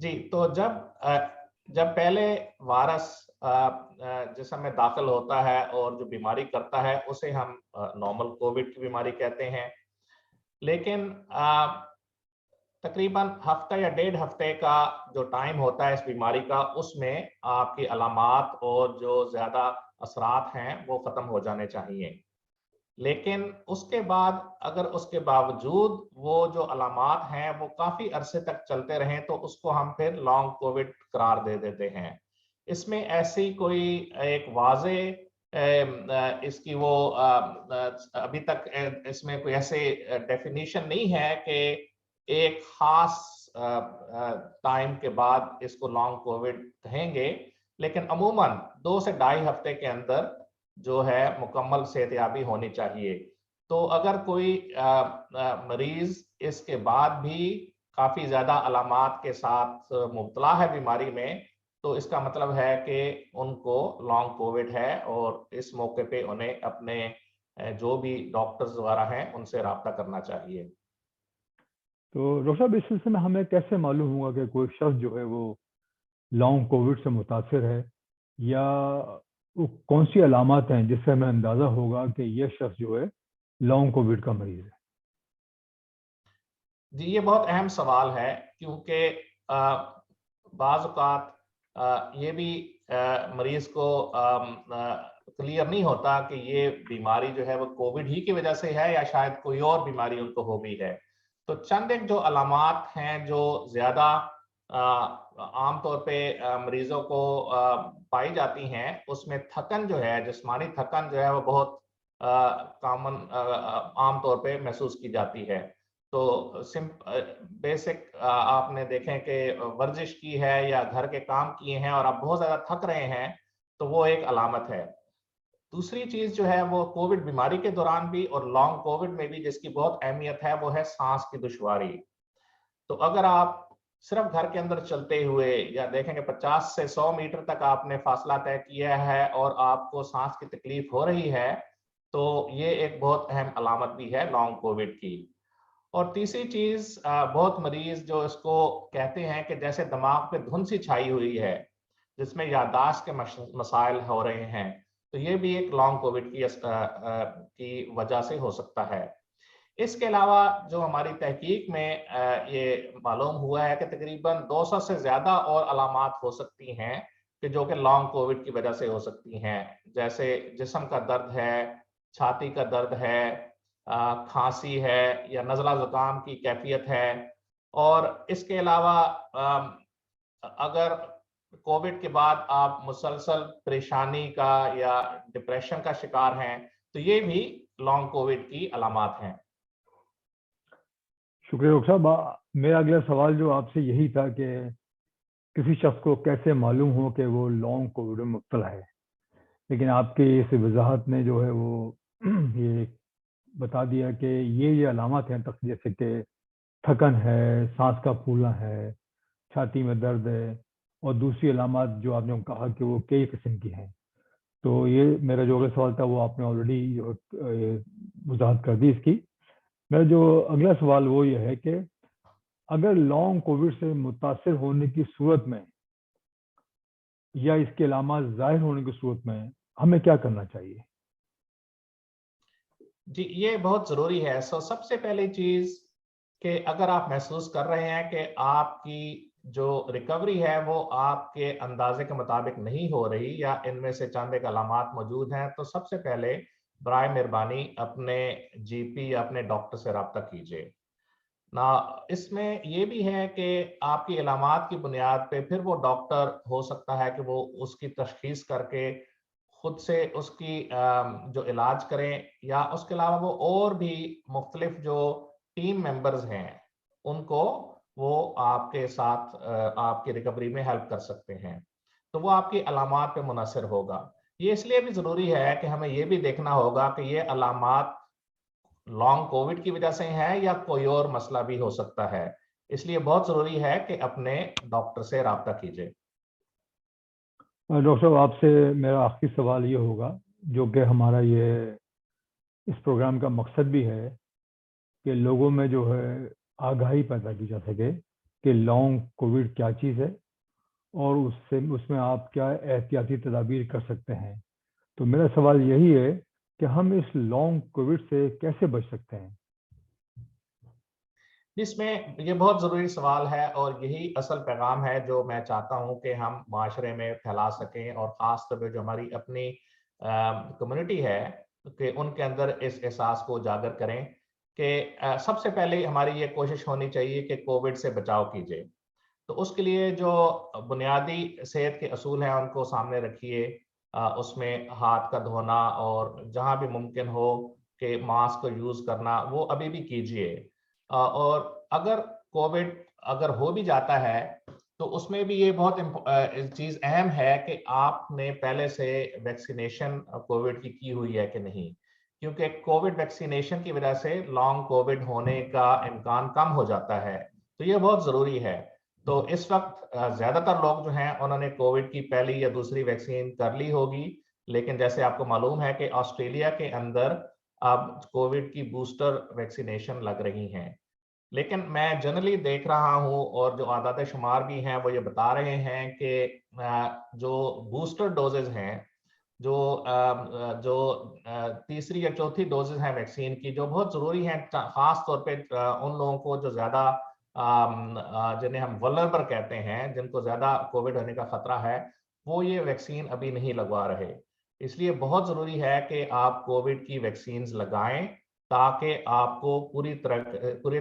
جی تو جب پہلے وائرس جسم میں داخل ہوتا ہے اور جو بیماری کرتا ہے اسے ہم نارمل کووڈ کی بیماری کہتے ہیں، لیکن تقریباً ہفتہ یا 1.5 ہفتے کا جو ٹائم ہوتا ہے اس بیماری کا، اس میں آپ کی علامات اور جو زیادہ اثرات ہیں وہ ختم ہو جانے چاہیے. لیکن اس کے بعد اگر اس کے باوجود وہ جو علامات ہیں وہ کافی عرصے تک چلتے رہیں تو اس کو ہم پھر لانگ کووڈ قرار دے دیتے ہیں. اس میں ایسی کوئی ایک واضح اس کی وہ ابھی تک اس میں کوئی ایسے ڈیفینیشن نہیں ہے کہ ایک خاص ٹائم کے بعد اس کو لانگ کووڈ کہیں گے، لیکن عموماً 2 سے 2.5 ہفتے کے اندر جو ہے مکمل صحتیابی ہونی چاہیے. تو اگر کوئی مریض اس کے بعد بھی کافی زیادہ علامات کے ساتھ مبتلا ہے بیماری میں، تو اس کا مطلب ہے کہ ان کو لانگ کووڈ ہے، اور اس موقع پہ انہیں اپنے جو بھی ڈاکٹرز وغیرہ ہیں ان سے رابطہ کرنا چاہیے. تو ڈاکٹر صاحب اس سلسلے میں ہمیں کیسے معلوم ہوگا کہ کوئی شخص جو ہے وہ لانگ کووڈ سے متاثر ہے، یا وہ کون سی علامات ہیں جس سے ہمیں اندازہ ہوگا کہ یہ شخص جو ہے لانگ کووڈ کا مریض ہے؟ جی یہ بہت اہم سوال ہے، کیونکہ بعض اوقات یہ بھی مریض کو کلیئر نہیں ہوتا کہ یہ بیماری جو ہے وہ کووڈ ہی کی وجہ سے ہے یا شاید کوئی اور بیماری ان کو ہو گئی ہے. تو چند ایک جو علامات ہیں جو زیادہ عام طور پہ مریضوں کو پائی جاتی ہیں، اس میں تھکن جو ہے، جسمانی تھکن جو ہے وہ بہت کامن عام طور پہ محسوس کی جاتی ہے. تو بیسک آپ نے دیکھیں کہ ورزش کی ہے یا گھر کے کام کیے ہیں اور آپ بہت زیادہ تھک رہے ہیں تو وہ ایک علامت ہے. دوسری چیز جو ہے وہ کووڈ بیماری کے دوران بھی اور لانگ کووڈ میں بھی جس کی بہت اہمیت ہے وہ ہے سانس کی دشواری. تو اگر آپ صرف گھر کے اندر چلتے ہوئے یا دیکھیں کہ 50 سے 100 میٹر تک آپ نے فاصلہ طے کیا ہے اور آپ کو سانس کی تکلیف ہو رہی ہے، تو یہ ایک بہت اہم علامت بھی ہے لانگ کووڈ کی. اور تیسری چیز، بہت مریض جو اس کو کہتے ہیں کہ جیسے دماغ پہ دھند سی چھائی ہوئی ہے، جس میں یادداشت کے مسائل ہو رہے ہیں، تو یہ بھی ایک لانگ کووڈ کی وجہ سے ہو سکتا ہے. اس کے علاوہ جو ہماری تحقیق میں یہ معلوم ہوا ہے کہ تقریباً 200 سے زیادہ اور علامات ہو سکتی ہیں کہ جو کہ لانگ کووڈ کی وجہ سے ہو سکتی ہیں، جیسے جسم کا درد ہے، چھاتی کا درد ہے، کھانسی ہے یا نزلہ زکام کی کیفیت ہے. اور اس کے علاوہ اگر کووڈ کے بعد آپ مسلسل پریشانی کا یا ڈپریشن کا شکار ہیں تو یہ بھی لانگ کووڈ کی علامات ہیں. شکریہ ڈاکٹر صاحب. میرا اگلا سوال جو آپ سے یہی تھا کہ کسی شخص کو کیسے معلوم ہو کہ وہ لانگ کووڈ میں مبتلا ہے، لیکن آپ کی اس وضاحت نے جو ہے وہ یہ بتا دیا کہ یہ علامات ہیں، جیسے کہ تھکن ہے، سانس کا پھولنا ہے، چھاتی میں درد ہے، اور دوسری علامات جو آپ نے کہا کہ وہ کئی قسم کی ہیں. تو یہ میرا جو اگلا سوال تھا وہ آپ نے آلریڈی وضاحت کر دی اس کی. میرا جو اگلا سوال وہ یہ ہے کہ اگر لانگ کووڈ سے متاثر ہونے کی صورت میں یا اس کے علامات ظاہر ہونے کی صورت میں ہمیں کیا کرنا چاہیے؟ جی یہ بہت ضروری ہے. سب سے پہلی چیز کہ اگر آپ محسوس کر رہے ہیں کہ آپ کی جو ریکوری ہے وہ آپ کے اندازے کے مطابق نہیں ہو رہی یا ان میں سے چند ایک علامات موجود ہیں، تو سب سے پہلے برائے مہربانی اپنے جی پی یا اپنے ڈاکٹر سے رابطہ کیجیے. اس میں یہ بھی ہے کہ آپ کی علامات کی بنیاد پہ پھر وہ ڈاکٹر ہو سکتا ہے کہ وہ اس کی تشخیص کر کے خود سے اس کی جو علاج کریں، یا اس کے علاوہ وہ اور بھی مختلف جو ٹیم ممبرز ہیں ان کو وہ آپ کے ساتھ آپ کی ریکوری میں ہیلپ کر سکتے ہیں. تو وہ آپ کی علامات پہ منحصر ہوگا. یہ اس لیے بھی ضروری ہے کہ ہمیں یہ بھی دیکھنا ہوگا کہ یہ علامات لانگ کووڈ کی وجہ سے ہے یا کوئی اور مسئلہ بھی ہو سکتا ہے. اس لیے بہت ضروری ہے کہ اپنے ڈاکٹر سے رابطہ کیجیے. ڈاکٹر صاحب آپ سے میرا آخری سوال یہ ہوگا، جو کہ ہمارا یہ اس پروگرام کا مقصد بھی ہے کہ لوگوں میں جو ہے آگاہی پیدا کی جا سکے کہ لانگ کووڈ کیا چیز ہے اور اس میں آپ کیا احتیاطی تدابیر کر سکتے ہیں. تو میرا سوال یہی ہے کہ ہم اس لانگ کووڈ سے کیسے بچ سکتے ہیں؟ اس میں یہ بہت ضروری سوال ہے اور یہی اصل پیغام ہے جو میں چاہتا ہوں کہ ہم معاشرے میں پھیلا سکیں، اور خاص طور پہ جو ہماری اپنی کمیونٹی ہے کہ ان کے اندر اس احساس کو اجاگر کریں کہ سب سے پہلے ہماری یہ کوشش ہونی چاہیے کہ کووڈ سے بچاؤ کیجیے. تو اس کے لیے جو بنیادی صحت کے اصول ہیں ان کو سامنے رکھیے. اس میں ہاتھ کا دھونا اور جہاں بھی ممکن ہو کہ ماسک کو یوز کرنا وہ ابھی بھی کیجیے. اور اگر کووڈ اگر ہو بھی جاتا ہے تو اس میں بھی یہ بہت چیز اہم ہے کہ آپ نے پہلے سے ویکسینیشن کووڈ کی ہوئی ہے کہ نہیں، کیونکہ کووڈ ویکسینیشن کی وجہ سے لانگ کووڈ ہونے کا امکان کم ہو جاتا ہے. تو یہ بہت ضروری ہے. تو اس وقت زیادہ تر لوگ جو ہیں انہوں نے کووڈ کی پہلی یا دوسری ویکسین کر لی ہوگی، لیکن جیسے آپ کو معلوم ہے کہ آسٹریلیا کے اندر اب کووڈ کی بوسٹر ویکسینیشن لگ رہی ہیں. لیکن میں جنرلی دیکھ رہا ہوں اور جو اعداد شمار بھی ہیں وہ یہ بتا رہے ہیں کہ جو بوسٹر ڈوزز ہیں، جو تیسری یا چوتھی ڈوزز ہیں ویکسین کی، جو بہت ضروری ہیں خاص طور پہ ان لوگوں کو جو زیادہ جنہیں ہم ولنریبل کہتے ہیں، جن کو زیادہ کووڈ ہونے کا خطرہ ہے، وہ یہ ویکسین ابھی نہیں لگوا رہے. اس لیے بہت ضروری ہے کہ آپ کووڈ کی ویکسینز لگائیں تاکہ آپ کو پوری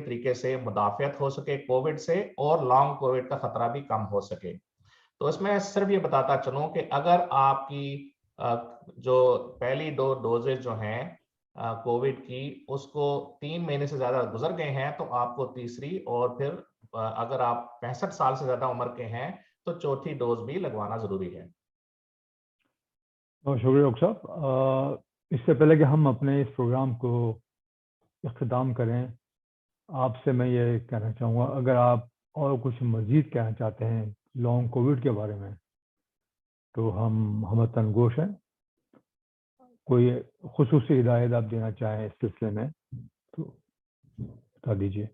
طریقے سے مدافعت ہو سکے کووڈ سے اور لانگ کووڈ کا خطرہ بھی کم ہو سکے. تو اس میں صرف یہ بتاتا چلوں کہ اگر آپ کی جو پہلی دو ڈوزز جو ہیں کووڈ کی اس کو 3 مہینے سے زیادہ گزر گئے ہیں تو آپ کو تیسری، اور پھر اگر آپ 65 سال سے زیادہ عمر کے ہیں تو چوتھی ڈوز بھی لگوانا ضروری ہے. شکریہ ڈاکٹر صاحب. اس سے پہلے کہ ہم اپنے اس پروگرام کو اختتام کریں، آپ سے میں یہ کہنا چاہوں گا، اگر آپ اور کچھ مزید کہنا چاہتے ہیں لانگ کووڈ کے بارے میں تو ہم تنگوش ہیں. کوئی خصوصی ہدایت آپ دینا چاہیں اس سلسلے میں تو بتا دیجیے.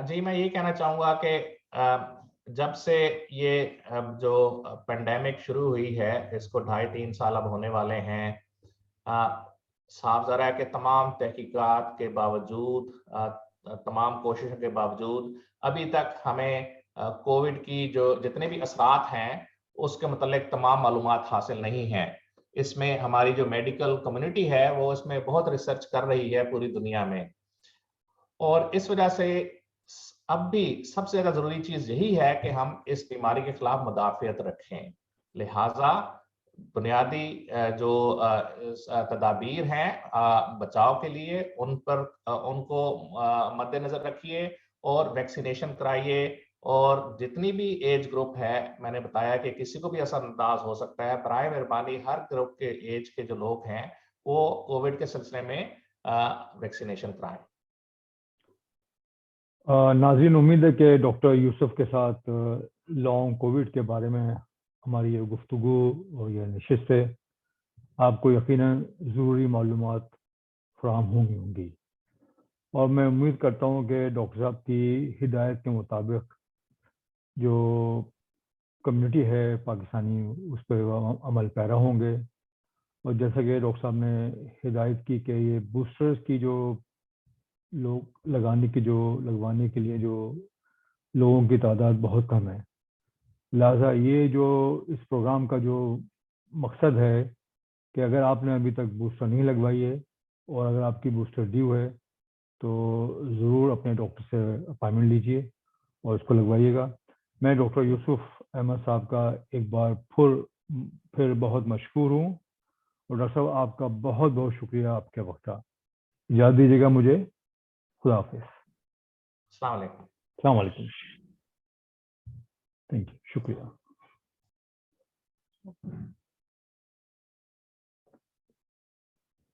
جی میں یہ کہنا چاہوں گا کہ جب سے یہ جو پینڈیمک شروع ہوئی ہے، اس کو 2.5-3 سال اب ہونے والے ہیں، صاف ظاہر ہے کہ تمام تحقیقات کے باوجود، تمام کوششوں کے باوجود ابھی تک ہمیں کووڈ کی جو جتنے بھی اثرات ہیں اس کے متعلق تمام معلومات حاصل نہیں ہیں. اس میں ہماری جو میڈیکل کمیونٹی ہے وہ اس میں بہت ریسرچ کر رہی ہے پوری دنیا میں، اور اس وجہ سے اب بھی سب سے زیادہ ضروری چیز یہی ہے کہ ہم اس بیماری کے خلاف مدافعت رکھیں. لہٰذا بنیادی جو تدابیر ہیں بچاؤ کے لیے ان کو مد نظر رکھیے اور ویکسینیشن کرائیے. اور جتنی بھی ایج گروپ ہے، میں نے بتایا کہ کسی کو بھی اثر انداز ہو سکتا ہے، برائے مہربانی ہر گروپ کے ایج کے جو لوگ ہیں وہ کووڈ کے سلسلے میں ویکسینیشن کرائیں. ناظرین، امید ہے کہ ڈاکٹر یوسف کے ساتھ لانگ کووڈ کے بارے میں ہماری یہ گفتگو اور یہ نشست سے آپ کو یقیناً ضروری معلومات فراہم ہوں گی، اور میں امید کرتا ہوں کہ ڈاکٹر صاحب کی ہدایت کے مطابق جو کمیونٹی ہے پاکستانی اس پہ عمل پیرا ہوں گے. اور جیسا کہ ڈاکٹر صاحب نے ہدایت کی کہ یہ بوسٹرز کی جو لوگ لگوانے کے لیے جو لوگوں کی تعداد بہت کم ہے، لہٰذا یہ جو اس پروگرام کا جو مقصد ہے کہ اگر آپ نے ابھی تک بوسٹر نہیں لگوائی ہے اور اگر آپ کی بوسٹر ڈیو ہے تو ضرور اپنے ڈاکٹر سے اپائنٹمنٹ لیجیے اور اس کو لگوائیے گا. میں ڈاکٹر یوسف احمد صاحب کا ایک بار پھر بہت مشکور ہوں، اور ڈاکٹر صاحب آپ کا بہت بہت شکریہ آپ کے وقت کا. یاد دیجیے گا مجھے. خدا حافظ. السلام علیکم. السلام علیکم. Thank you. شکریہ.